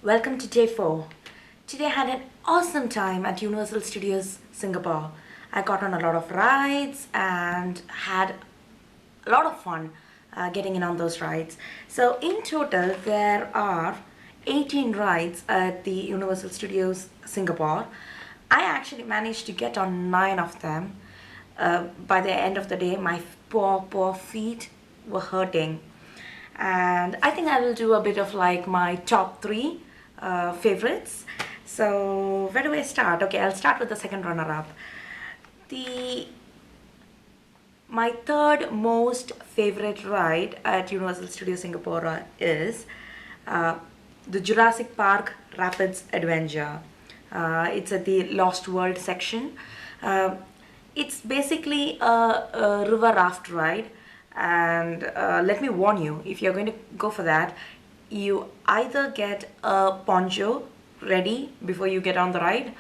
Welcome to day 4. Today I had an awesome time at Universal Studios Singapore. I got on a lot of rides and had a lot of fun getting in on those rides. So in total there are 18 rides at the Universal Studios Singapore. I actually managed to get on 9 of them. By the end of the day my poor feet were hurting. And I think I will do a bit of like my top 3 favorites. So where do I start? Okay, I'll start with the second runner-up. My third most favorite ride at Universal Studios Singapore is the Jurassic Park Rapids Adventure. It's at the Lost World section. It's basically a river raft ride, and let me warn you, if you're going to go for that, you either get a poncho ready before you get on the ride,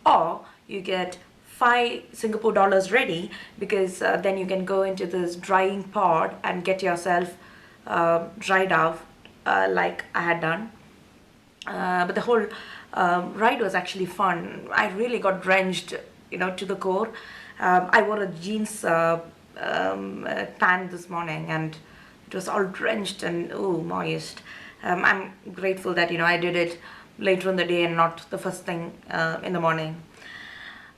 or you get 5 Singapore dollars ready, because then you can go into this drying pod and get yourself dried out like I had done. But the whole ride was actually fun. I really got drenched, to the core. I wore a jeans tan this morning, and it was all drenched and moist. I'm grateful that I did it later in the day and not the first thing in the morning.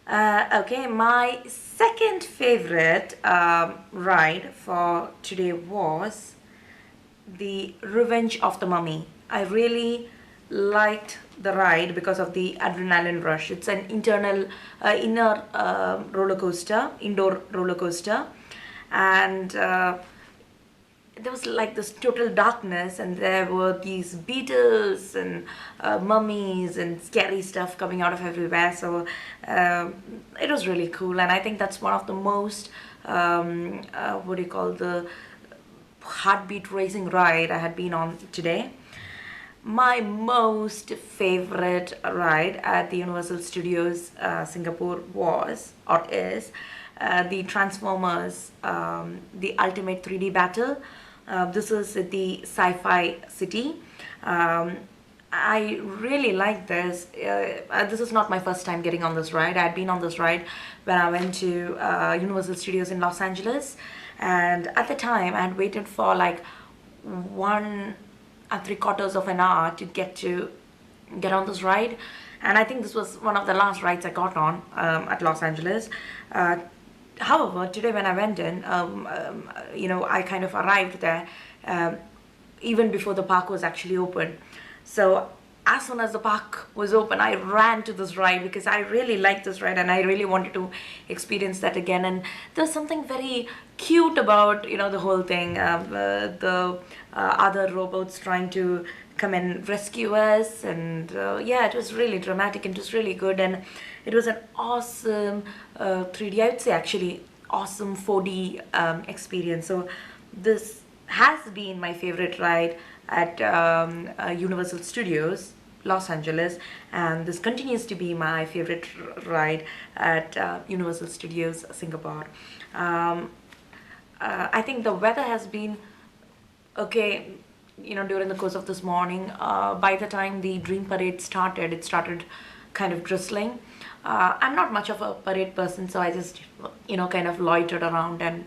Okay, my second favorite ride for today was the Revenge of the Mummy. I really liked the ride because of the adrenaline rush. It's an inner roller coaster, indoor roller coaster, and there was like this total darkness, and there were these beetles and mummies and scary stuff coming out of everywhere. So it was really cool, and I think that's one of the most the heartbeat racing ride I had been on today. My most favorite ride at the Universal Studios Singapore is the Transformers, the Ultimate 3D Battle. This is at the Sci-Fi City. I really like this. This is not my first time getting on this ride. I had been on this ride when I went to Universal Studios in Los Angeles, and at the time I had waited for like 1.75 of an hour to get on this ride, and I think this was one of the last rides I got on at Los Angeles. However, today when I went in, I kind of arrived there even before the park was actually open. So as soon as the park was open, I ran to this ride because I really liked this ride and I really wanted to experience that again. And there's something very cute about the whole thing. The other robots trying to come and rescue us, and yeah, it was really dramatic and it was really good, and it was an awesome 3D, I would say actually awesome 4D experience. So this has been my favorite ride at Universal Studios Los Angeles, and this continues to be my favorite ride at Universal Studios Singapore. I think the weather has been okay during the course of this morning. By the time the Dream Parade started, it started kind of drizzling. I'm not much of a parade person, so I just kind of loitered around and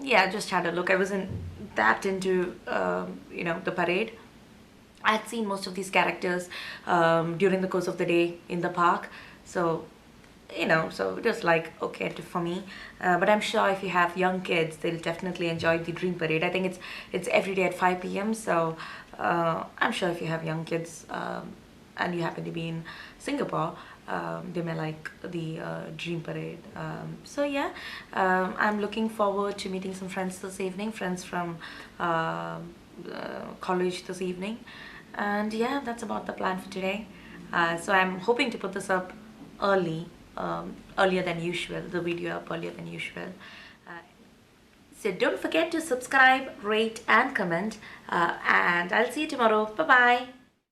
yeah, just had a look. I wasn't that into the parade. I had seen most of these characters during the course of the day in the park, so so it was like okay for me. But I'm sure if you have young kids, they'll definitely enjoy the Dream Parade. I think it's every day at 5 p.m. So I'm sure if you have young kids and you happen to be in Singapore, they may like the Dream Parade. So yeah, I'm looking forward to meeting some friends this evening, friends from college this evening, and yeah, that's about the plan for today. So I'm hoping to put this up earlier than usual, the video up earlier than usual. So don't forget to subscribe, rate and comment, and I'll see you tomorrow. Bye bye.